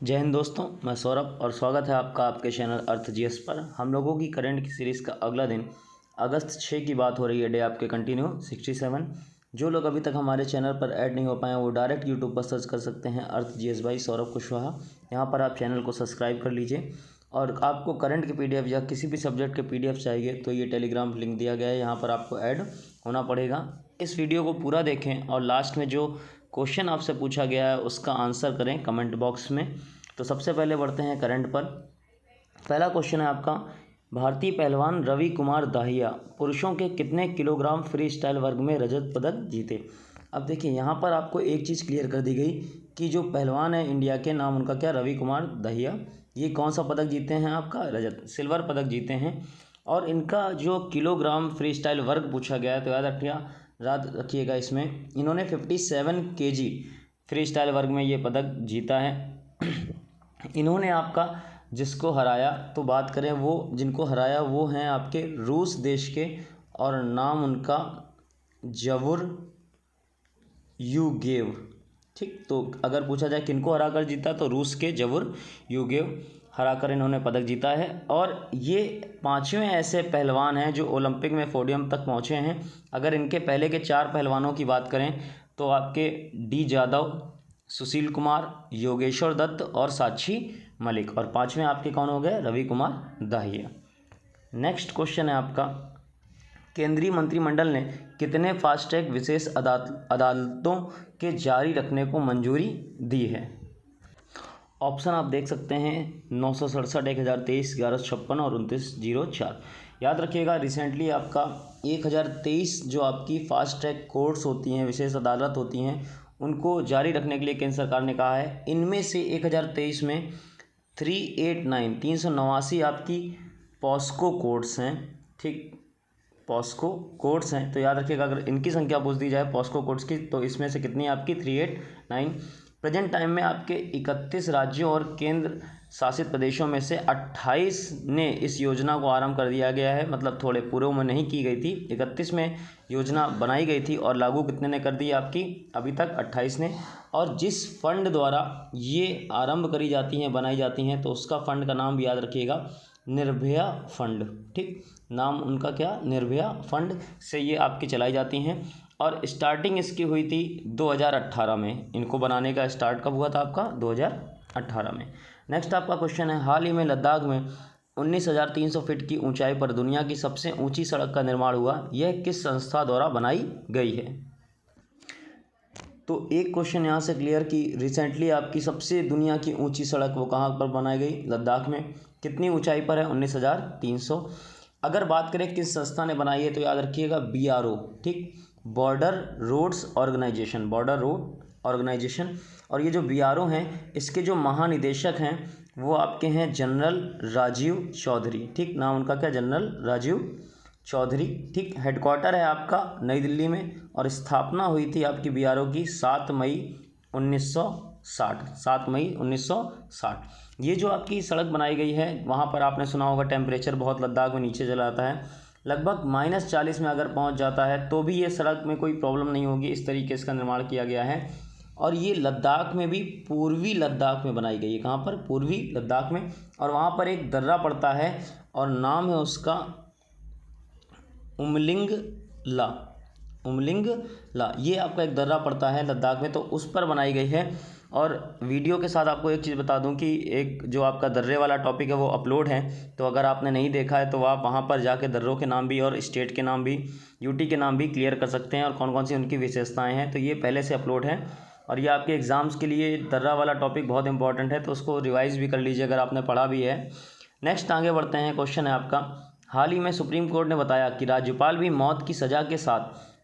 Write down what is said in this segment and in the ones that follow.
जय हिंद दोस्तों, मैं सौरभ और स्वागत है आपका आपके चैनल अर्थ जीएस पर। हम लोगों की करंट की सीरीज़ का अगला दिन अगस्त 6 की बात हो रही है। डे आपके कंटिन्यू 67। जो लोग अभी तक हमारे चैनल पर ऐड नहीं हो पाए वो डायरेक्ट यूट्यूब पर सर्च कर सकते हैं अर्थ जीएस बाई सौरभ कुशवाहा। यहाँ पर आप चैनल को सब्सक्राइब कर लीजिए। और आपको करंट के PDF या किसी भी सब्जेक्ट के PDF चाहिए तो ये टेलीग्राम लिंक दिया गया है, यहाँ पर आपको ऐड होना पड़ेगा। इस वीडियो को पूरा देखें और लास्ट में जो क्वेश्चन आपसे पूछा गया है उसका आंसर करें कमेंट बॉक्स में। तो सबसे पहले बढ़ते हैं करंट पर। पहला क्वेश्चन है आपका, भारतीय पहलवान रवि कुमार दाहिया पुरुषों के कितने किलोग्राम फ्री स्टाइल वर्ग में रजत पदक जीते। अब देखिए यहाँ पर आपको एक चीज़ क्लियर कर दी गई कि जो पहलवान है इंडिया के, नाम उनका क्या, रवि कुमार दाहिया, ये कौन सा पदक जीते हैं आपका, रजत सिल्वर पदक जीते हैं। और इनका जो किलोग्राम फ्री स्टाइल वर्ग पूछा गया है तो याद रखिएगा इसमें इन्होंने 57 kg फ्री स्टाइल वर्ग में ये पदक जीता है। इन्होंने आपका जिसको हराया तो बात करें, वो जिनको हराया वो हैं आपके रूस देश के और नाम उनका जवुर यूगेव। ठीक, तो अगर पूछा जाए किनको हराकर जीता तो रूस के जवुर यूगेव हराकर इन्होंने पदक जीता है। और ये पांचवें ऐसे पहलवान हैं जो ओलंपिक में पोडियम तक पहुंचे हैं। अगर इनके पहले के 4 पहलवानों की बात करें तो आपके डी जादव, सुशील कुमार, योगेश्वर दत्त और साक्षी मलिक, और पांचवें आपके कौन हो गए, रवि कुमार दाहिया। नेक्स्ट क्वेश्चन है आपका, केंद्रीय मंत्रिमंडल ने कितने फास्ट ट्रैक विशेष अदालतों के जारी रखने को मंजूरी दी है। ऑप्शन आप देख सकते हैं 967, 1023, 1156 और 2904। याद रखिएगा रिसेंटली आपका 1023 जो आपकी फास्ट ट्रैक कोर्ट्स होती हैं, विशेष अदालत होती हैं, उनको जारी रखने के लिए केंद्र सरकार ने कहा है। इनमें से 1023 में 389 आपकी पॉस्को कोर्ट्स हैं। ठीक, पॉस्को कोर्ट्स हैं। तो याद रखिएगा अगर इनकी संख्या पूछ दी जाए पॉस्को कोर्ट्स की तो इसमें से कितनी आपकी 389। प्रेजेंट टाइम में आपके 31 राज्यों और केंद्र शासित प्रदेशों में से 28 ने इस योजना को आरंभ कर दिया गया है। मतलब थोड़े पूर्व में नहीं की गई थी, 31 में योजना बनाई गई थी और लागू कितने ने कर दी आपकी, अभी तक 28 ने। और जिस फंड द्वारा ये आरंभ करी जाती हैं, बनाई जाती हैं, तो उसका फंड का नाम भी याद रखिएगा, निर्भया फंड। ठीक, नाम उनका क्या, निर्भया फंड से ये आपकी चलाई जाती हैं। और स्टार्टिंग इसकी हुई थी 2018 में। इनको बनाने का स्टार्ट कब हुआ था आपका, 2018 में। नेक्स्ट आपका क्वेश्चन है, हाल ही में लद्दाख में 19,300 फीट की ऊंचाई पर दुनिया की सबसे ऊंची सड़क का निर्माण हुआ, यह किस संस्था द्वारा बनाई गई है। तो एक क्वेश्चन यहाँ से क्लियर कि रिसेंटली आपकी सबसे दुनिया की ऊंची सड़क वो कहाँ पर बनाई गई, लद्दाख में। कितनी ऊंचाई पर है, 19,300। अगर बात करें किस संस्था ने बनाई है तो याद रखिएगा BRO। ठीक, border roads organisation, border road organisation. और ये जो BRO हैं इसके जो महानिदेशक हैं वो आपके हैं जनरल राजीव चौधरी। ठीक, नाम उनका क्या, जनरल राजीव चौधरी। ठीक, हेडक्वार्टर है आपका नई दिल्ली में और स्थापना हुई थी आपकी BRO की 7 मई 1960। 7 मई 1960। ये जो आपकी सड़क बनाई गई है वहाँ पर आपने सुना होगा टेम्परेचर बहुत लद्दाख में नीचे चला जाता है, लगभग -40 में अगर पहुँच जाता है तो भी ये सड़क में कोई प्रॉब्लम नहीं होगी। इस तरीके से इसका निर्माण किया गया है। और ये लद्दाख में भी, पूर्वी लद्दाख में बनाई गई है। कहाँ पर, पूर्वी लद्दाख में। और वहाँ पर एक दर्रा पड़ता है और नाम है उसका उमलिंगला। ये आपका एक दर्रा पड़ता है लद्दाख में, तो उस पर बनाई गई है। और वीडियो के साथ आपको एक चीज़ बता दूं कि एक जो आपका दर्रे वाला टॉपिक है वो अपलोड है, तो अगर आपने नहीं देखा है तो आप वहां पर जाके दर्रों के नाम भी और स्टेट के नाम भी, यूटी के नाम भी क्लियर कर सकते हैं और कौन कौन सी उनकी विशेषताएं हैं। तो ये पहले से अपलोड है और ये आपके एग्ज़ाम्स के लिए दर्रा वाला टॉपिक बहुत इंपॉर्टेंट है, तो उसको रिवाइज़ भी कर लीजिए अगर आपने पढ़ा भी है। नेक्स्ट आगे बढ़ते हैं, क्वेश्चन है आपका, हाल ही में सुप्रीम कोर्ट ने बताया कि राज्यपाल भी मौत की सज़ा के साथ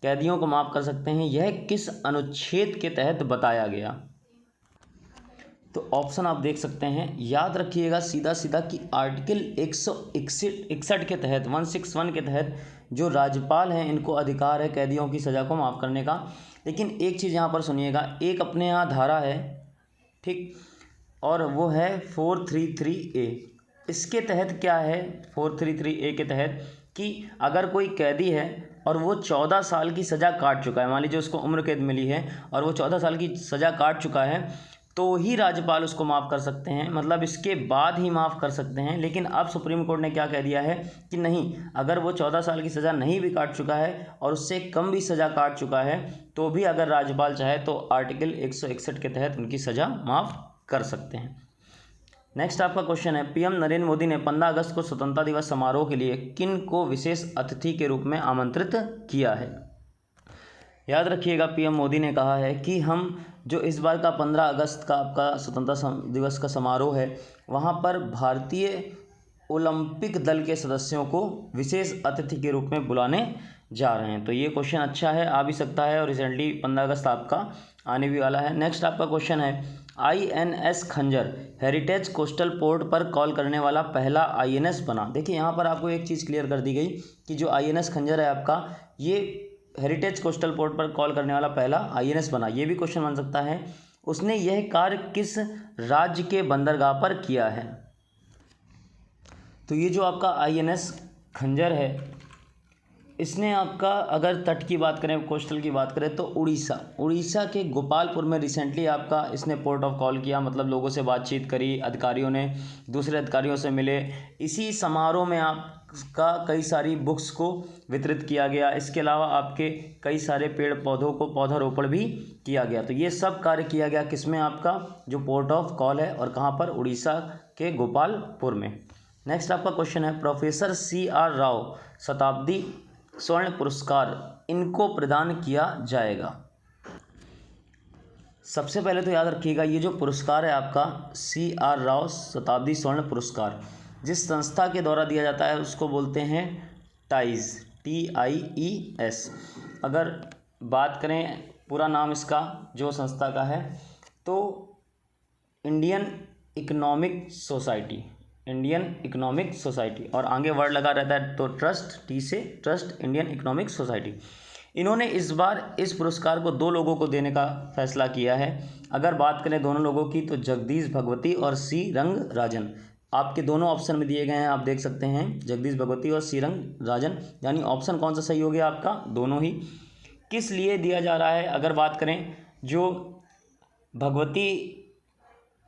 कैदियों को माफ़ कर सकते हैं, यह किस अनुच्छेद के तहत बताया गया। तो ऑप्शन आप देख सकते हैं, याद रखिएगा सीधा कि आर्टिकल 161 के तहत, 161 के तहत जो राज्यपाल हैं इनको अधिकार है कैदियों की सज़ा को माफ़ करने का। लेकिन एक चीज़ यहाँ पर सुनिएगा, एक अपने यहाँ धारा है, ठीक, और वो है 433A। इसके तहत क्या है, 433A के तहत कि अगर कोई कैदी है और वो 14 साल की सज़ा काट चुका है, मान लीजिए उसको उम्र कैद मिली है और वो 14 साल की सज़ा काट चुका है, तो ही राज्यपाल उसको माफ़ कर सकते हैं, मतलब इसके बाद ही माफ़ कर सकते हैं। लेकिन अब सुप्रीम कोर्ट ने क्या कह दिया है कि नहीं, अगर वो 14 साल की सज़ा नहीं भी काट चुका है और उससे कम भी सज़ा काट चुका है तो भी अगर राज्यपाल चाहे तो आर्टिकल 161 के तहत उनकी सज़ा माफ़ कर सकते हैं। नेक्स्ट आपका क्वेश्चन है, पीएम नरेंद्र मोदी ने 15 अगस्त को स्वतंत्रता दिवस समारोह के लिए किन को विशेष अतिथि के रूप में आमंत्रित किया है। याद रखिएगा, पीएम मोदी ने कहा है कि हम जो इस बार का 15 अगस्त का आपका स्वतंत्रता दिवस का समारोह है वहाँ पर भारतीय ओलंपिक दल के सदस्यों को विशेष अतिथि के रूप में बुलाने जा रहे हैं। तो ये क्वेश्चन अच्छा है, आ भी सकता है और रिसेंटली 15 अगस्त आपका आने भी वाला है। नेक्स्ट आपका क्वेश्चन है, INS खंजर हेरिटेज कोस्टल पोर्ट पर कॉल करने वाला पहला INS बना। देखिए यहाँ पर आपको एक चीज़ क्लियर कर दी गई कि जो INS खंजर है आपका, ये हेरिटेज कोस्टल पोर्ट पर कॉल करने वाला पहला INS बना। ये भी क्वेश्चन बन सकता है, उसने यह कार्य किस राज्य के बंदरगाह पर किया है। तो ये जो आपका INS खंजर है, इसने आपका अगर तट की बात करें, कोस्टल की बात करें तो उड़ीसा के गोपालपुर में रिसेंटली आपका इसने पोर्ट ऑफ कॉल किया, मतलब लोगों से बातचीत करी, अधिकारियों ने दूसरे अधिकारियों से मिले। इसी समारोह में आपका कई सारी बुक्स को वितरित किया गया। इसके अलावा आपके कई सारे पेड़ पौधों को पौधारोपण भी किया गया। तो ये सब कार्य किया गया किसमें, आपका जो पोर्ट ऑफ कॉल है, और कहाँ पर, उड़ीसा के गोपालपुर में। नेक्स्ट आपका क्वेश्चन है, प्रोफेसर CR राव शताब्दी स्वर्ण पुरस्कार इनको प्रदान किया जाएगा। सबसे पहले तो याद रखिएगा, ये जो पुरस्कार है आपका CR राव शताब्दी स्वर्ण पुरस्कार, जिस संस्था के द्वारा दिया जाता है उसको बोलते हैं टाइज, TIES। अगर बात करें पूरा नाम इसका जो संस्था का है तो इंडियन इकोनॉमिक सोसाइटी, और आगे वर्ड लगा रहता है तो ट्रस्ट, T से ट्रस्ट, इंडियन इकोनॉमिक सोसाइटी। इन्होंने इस बार इस पुरस्कार को 2 लोगों को देने का फैसला किया है। अगर बात करें दोनों लोगों की तो जगदीश भगवती और C रंगराजन। आपके दोनों ऑप्शन में दिए गए हैं, आप देख सकते हैं, जगदीश भगवती और C रंगराजन। यानी ऑप्शन कौन सा सही हो गया आपका, दोनों ही। किस लिए दिया जा रहा है, अगर बात करें, जो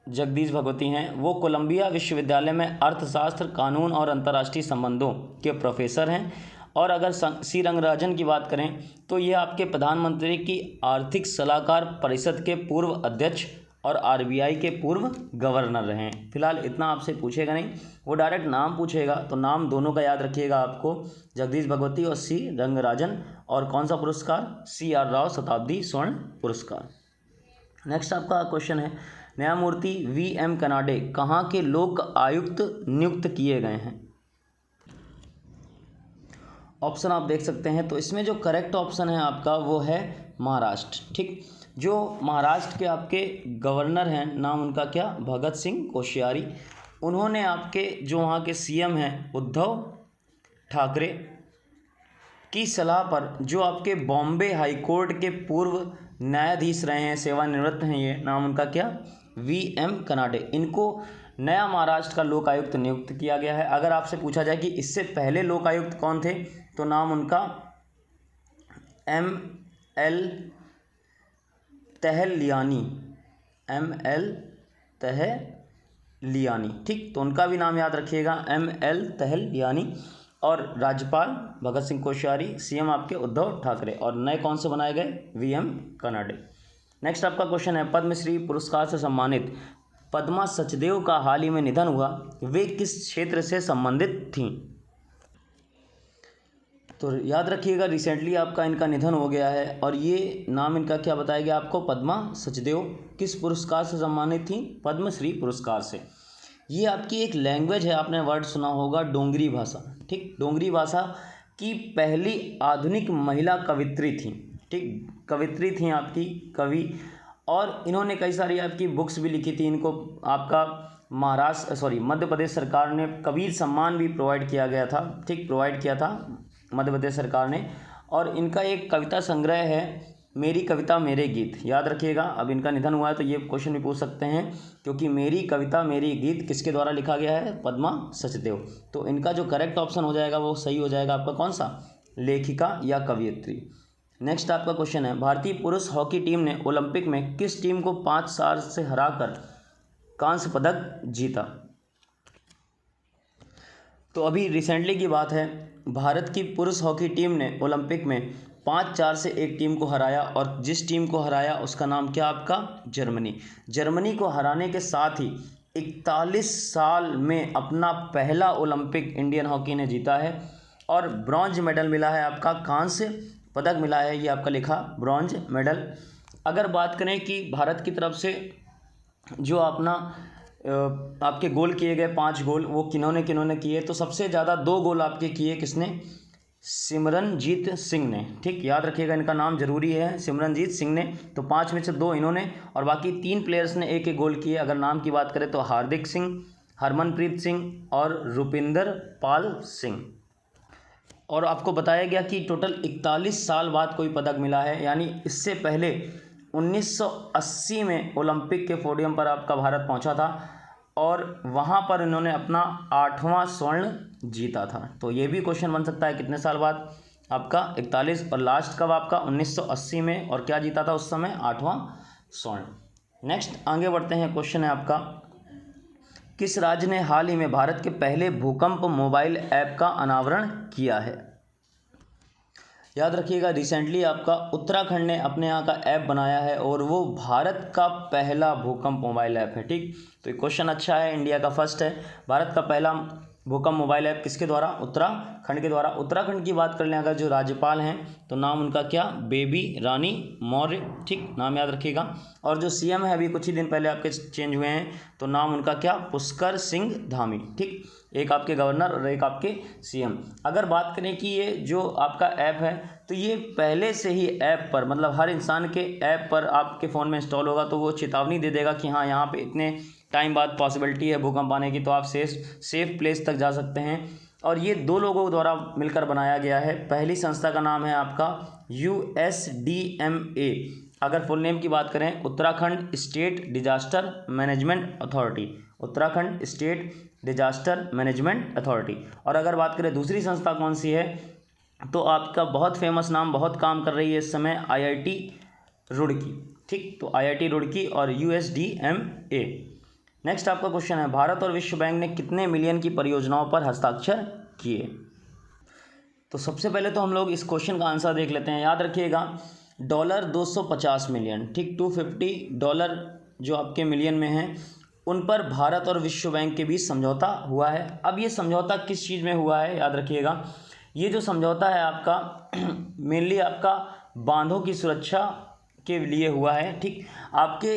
जगदीश भगवती हैं वो कोलंबिया विश्वविद्यालय में अर्थशास्त्र, कानून और अंतर्राष्ट्रीय संबंधों के प्रोफेसर हैं। और अगर C रंगराजन की बात करें तो ये आपके प्रधानमंत्री की आर्थिक सलाहकार परिषद के पूर्व अध्यक्ष और RBI के पूर्व गवर्नर रहे हैं। फिलहाल इतना आपसे पूछेगा नहीं, वो डायरेक्ट नाम पूछेगा, तो नाम दोनों का याद रखिएगा आपको, जगदीश भगवती और C रंगराजन। और कौन सा पुरस्कार, CR राव शताब्दी स्वर्ण पुरस्कार। नेक्स्ट आपका क्वेश्चन है, न्यायमूर्ति VM कनाडे कहाँ के लोक आयुक्त नियुक्त किए गए हैं। ऑप्शन आप देख सकते हैं, तो इसमें जो करेक्ट ऑप्शन है आपका वो है महाराष्ट्र। ठीक, जो महाराष्ट्र के आपके गवर्नर हैं, नाम उनका क्या, भगत सिंह कोश्यारी। उन्होंने आपके जो वहाँ के CM हैं उद्धव ठाकरे की सलाह पर, जो आपके बॉम्बे हाई कोर्ट के पूर्व न्यायाधीश रहे हैं, सेवानिवृत्त हैं, ये नाम उनका क्या, VM कनाडे, इनको नया महाराष्ट्र का लोक आयुक्त नियुक्त किया गया है। अगर आपसे पूछा जाए कि इससे पहले लोक आयुक्त कौन थे, तो नाम उनका ML तहलियानी। ठीक, तो उनका भी नाम याद रखिएगा, ML तहलियानी। और राज्यपाल भगत सिंह कोश्यारी, CM आपके उद्धव ठाकरे, और नए कौन से बनाए गए, VM कनाडे। नेक्स्ट आपका क्वेश्चन है, पद्मश्री पुरस्कार से सम्मानित पद्मा सचदेव का हाल ही में निधन हुआ, वे किस क्षेत्र से संबंधित थीं। तो याद रखिएगा, रिसेंटली आपका इनका निधन हो गया है, और ये नाम इनका क्या बताया गया आपको, पद्मा सचदेव। किस पुरस्कार से सम्मानित थी, पद्मश्री पुरस्कार से। ये आपकी एक लैंग्वेज है, आपने वर्ड सुना होगा, डोंगरी भाषा। ठीक, डोंगरी भाषा की पहली आधुनिक महिला कवित्री थी। ठीक, कवित्री थी आपकी, कवि, और इन्होंने कई सारी आपकी बुक्स भी लिखी थी। इनको आपका मध्य प्रदेश सरकार ने कबीर सम्मान भी प्रोवाइड किया गया था। ठीक, प्रोवाइड किया था मध्य प्रदेश सरकार ने। और इनका एक कविता संग्रह है, मेरी कविता मेरे गीत, याद रखिएगा। अब इनका निधन हुआ है तो ये क्वेश्चन भी पूछ सकते हैं, क्योंकि मेरी कविता मेरी गीत किसके द्वारा लिखा गया है, पद्मा सचदेव। तो इनका जो करेक्ट ऑप्शन हो जाएगा वो सही हो जाएगा आपका, कौन सा, लेखिका या कवियत्री। नेक्स्ट आपका क्वेश्चन है, भारतीय पुरुष हॉकी टीम ने ओलंपिक में किस टीम को 5-4 से हराकर कांस्य पदक जीता? तो अभी रिसेंटली की बात है, भारत की पुरुष हॉकी टीम ने ओलंपिक में 5-4 से एक टीम को हराया, और जिस टीम को हराया उसका नाम क्या आपका? जर्मनी। जर्मनी को हराने के साथ ही 41 साल में अपना पहला ओलंपिक इंडियन हॉकी ने जीता है, और ब्रॉन्ज मेडल मिला है आपका, कांस्य पदक मिला है, ये आपका लिखा ब्रॉन्ज मेडल। अगर बात करें कि भारत की तरफ से जो अपना आपके गोल किए गए 5 गोल, वो किन्होंने किए, तो सबसे ज़्यादा 2 गोल आपके किए किसने? सिमरनजीत सिंह ने। ठीक, याद रखिएगा, इनका नाम जरूरी है, सिमरनजीत सिंह ने। तो 5 में से 2 इन्होंने, और बाकी 3 प्लेयर्स ने एक गोल किए। अगर नाम की बात करें तो हार्दिक सिंह, हरमनप्रीत सिंह और रुपिंदर पाल सिंह। और आपको बताया गया कि टोटल 41 साल बाद कोई पदक मिला है, यानी इससे पहले 1980 में ओलंपिक के पोडियम पर आपका भारत पहुंचा था, और वहां पर इन्होंने अपना 8वां स्वर्ण जीता था। तो ये भी क्वेश्चन बन सकता है, कितने साल बाद? आपका 41, और लास्ट कब आपका? 1980 में, और क्या जीता था उस समय? 8वां स्वर्ण। नेक्स्ट आगे बढ़ते हैं, क्वेश्चन है आपका, किस राज्य ने हाल ही में भारत के पहले भूकंप मोबाइल ऐप का अनावरण किया है? याद रखिएगा, रिसेंटली आपका उत्तराखंड ने अपने यहाँ का ऐप बनाया है, और वो भारत का पहला भूकंप मोबाइल ऐप है। ठीक, तो ये क्वेश्चन अच्छा है, इंडिया का फर्स्ट है। भारत का पहला भूकंप मोबाइल ऐप किसके द्वारा? उत्तराखंड के द्वारा। उत्तराखंड की बात कर लें अगर, जो राज्यपाल हैं तो नाम उनका क्या? बेबी रानी मौर्य। ठीक, नाम याद रखिएगा। और जो सीएम है, अभी कुछ ही दिन पहले आपके चेंज हुए हैं, तो नाम उनका क्या? पुष्कर सिंह धामी। ठीक, एक आपके गवर्नर और एक आपके सीएम। अगर बात करें कि ये जो आपका ऐप है, तो ये पहले से ही ऐप पर, मतलब हर इंसान के ऐप पर आपके फ़ोन में इंस्टॉल होगा, तो वो चेतावनी दे देगा कि हाँ, यहाँ पे इतने टाइम बाद पॉसिबिलिटी है भूकंप आने की, तो आप सेफ प्लेस तक जा सकते हैं। और ये 2 लोगों द्वारा मिलकर बनाया गया है। पहली संस्था का नाम है आपका USDMA। अगर फुल नेम की बात करें, Uttarakhand state disaster management authority. Uttarakhand state disaster management authority. और अगर बात करें दूसरी संस्था कौन सी है, तो आपका बहुत फेमस नाम, बहुत काम कर रही है इस समय, IIT रुड़की। ठीक, तो IIT रुड़की और USDMA। नेक्स्ट आपका क्वेश्चन है, भारत और विश्व बैंक ने कितने मिलियन की परियोजनाओं पर हस्ताक्षर किए? तो सबसे पहले तो हम लोग इस क्वेश्चन का आंसर देख लेते हैं। याद रखिएगा, $250 मिलियन, ठीक, $250 जो आपके मिलियन में हैं, उन पर भारत और विश्व बैंक के बीच समझौता हुआ है। अब ये समझौता किस चीज़ में हुआ है? याद रखिएगा, ये जो समझौता है आपका मेनली आपका बांधों की सुरक्षा के लिए हुआ है। ठीक, आपके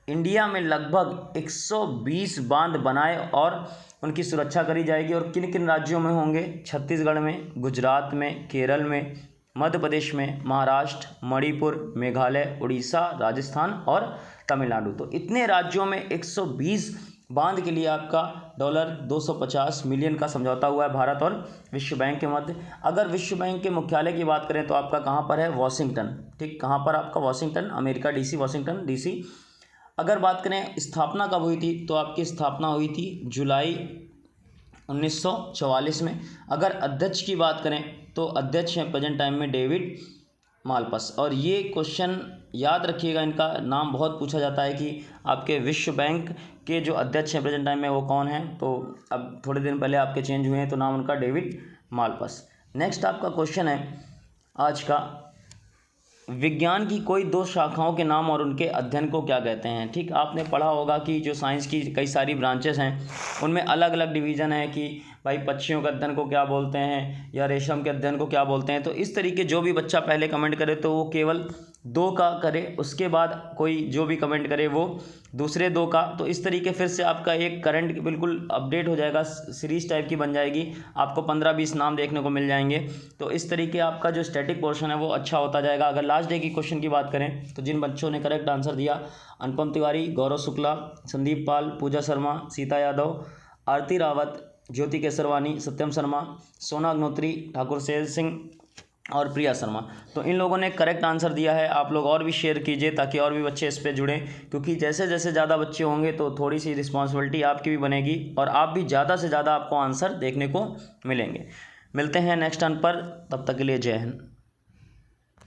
इंडिया में लगभग 120 बांध बनाए और उनकी सुरक्षा करी जाएगी। और किन किन राज्यों में होंगे? छत्तीसगढ़ में, गुजरात में, केरल में, मध्य प्रदेश में, महाराष्ट्र, मणिपुर, मेघालय, उड़ीसा, राजस्थान और तमिलनाडु। तो इतने राज्यों में 120 बांध के लिए आपका $250 मिलियन का समझौता हुआ है भारत और विश्व बैंक के मध्य। अगर विश्व बैंक के मुख्यालय की बात करें तो आपका कहाँ पर है? वॉशिंगटन। ठीक, कहाँ पर आपका? Washington, America, DC, Washington DC। अगर बात करें स्थापना कब हुई थी, तो आपकी स्थापना हुई थी जुलाई 1944 में। अगर अध्यक्ष की बात करें तो अध्यक्ष हैं प्रेजेंट टाइम में डेविड मालपस। और ये क्वेश्चन याद रखिएगा, इनका नाम बहुत पूछा जाता है कि आपके विश्व बैंक के जो अध्यक्ष हैं प्रेजेंट टाइम में वो कौन हैं, तो अब थोड़े दिन पहले आपके चेंज हुए हैं, तो नाम उनका डेविड मालपस। नेक्स्ट आपका क्वेश्चन है आज का, विज्ञान की कोई 2 शाखाओं के नाम और उनके अध्ययन को क्या कहते हैं? ठीक, आपने पढ़ा होगा कि जो साइंस की कई सारी ब्रांचेस हैं, उनमें अलग अलग डिवीज़न है कि भाई पक्षियों के अध्ययन को क्या बोलते हैं, या रेशम के अध्ययन को क्या बोलते हैं। तो इस तरीके जो भी बच्चा पहले कमेंट करे तो वो केवल 2 का करे, उसके बाद कोई जो भी कमेंट करे वो दूसरे 2 का। तो इस तरीके फिर से आपका एक करंट बिल्कुल अपडेट हो जाएगा, सीरीज टाइप की बन जाएगी, आपको 15-20 नाम देखने को मिल जाएंगे। तो इस तरीके आपका जो स्टैटिक पोर्शन है वो अच्छा होता जाएगा। अगर लास्ट डे की क्वेश्चन की बात करें तो जिन बच्चों ने करेक्ट आंसर दिया, अनुपम तिवारी, गौरव शुक्ला, संदीप पाल, पूजा शर्मा, सीता यादव, आरती रावत, ज्योति केसरवानी, सत्यम शर्मा, सोना अग्नोत्री, ठाकुर सेल सिंह और प्रिया शर्मा, तो इन लोगों ने करेक्ट आंसर दिया है। आप लोग और भी शेयर कीजिए ताकि और भी बच्चे इस पे जुड़ें, क्योंकि जैसे जैसे ज़्यादा बच्चे होंगे तो थोड़ी सी रिस्पॉन्सिबिलिटी आपकी भी बनेगी और आप भी ज़्यादा से ज़्यादा आपको आंसर देखने को मिलेंगे। मिलते हैं नेक्स्ट टर्न पर, तब तक के लिए जय हिंद।